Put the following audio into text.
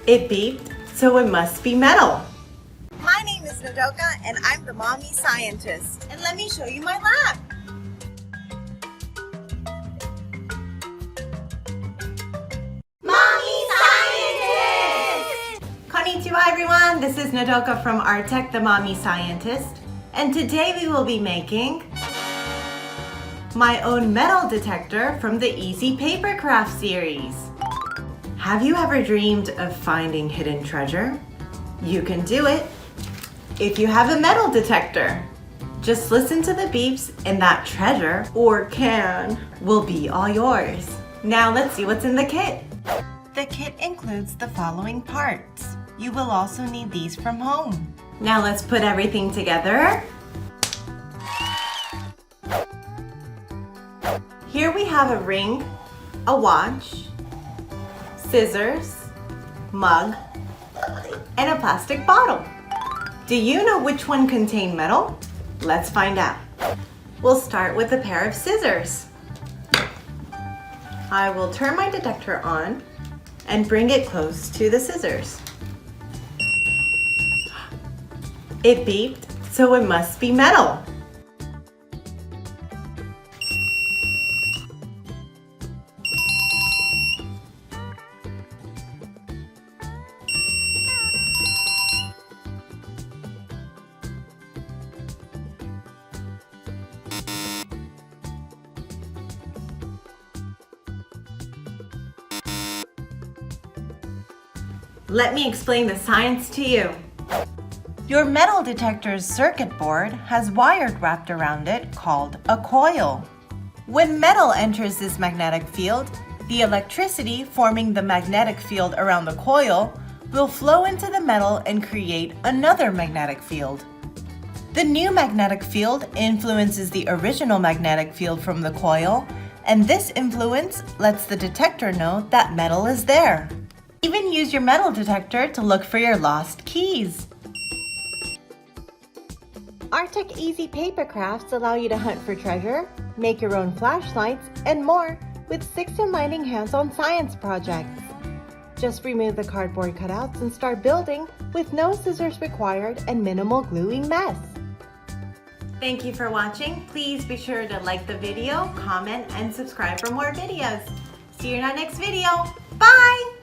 It beeped, so it must be metal. My name is Nodoka and I'm the mommy scientist. And let me show you my lab. Mommy scientist! Konnichiwa everyone, this is Nodoka from Artech, the mommy scientist. And today we will be making my own metal detector from the Easy Papercrafts series. Have you ever dreamed of finding hidden treasure? You can do it if you have a metal detector. Just listen to the beeps and that treasure, or can, will be all yours. Now let's see what's in the kit. The kit includes the following parts. You will also need these from home. Now let's put everything together. Here we have a ring, a watch, scissors, mug, and a plastic bottle. Do you know which one contained metal? Let's find out. We'll start with a pair of scissors. I will turn my detector on and bring it close to the scissors. It beeped, so it must be metal. Let me explain the science to you. Your metal detector's circuit board has wire wrapped around it called a coil. When metal enters this magnetic field, the electricity forming the magnetic field around the coil will flow into the metal and create another magnetic field. The new magnetic field influences the original magnetic field from the coil, and this influence lets the detector know that metal is there. Even use your metal detector to look for your lost keys. Artech Easy Papercrafts allow you to hunt for treasure, make your own flashlights, and more with 6 enlightening hands-on science projects. Just remove the cardboard cutouts and start building with no scissors required and minimal gluing mess. Thank you for watching. Please be sure to like the video, comment, and subscribe for more videos. See you in our next video. Bye!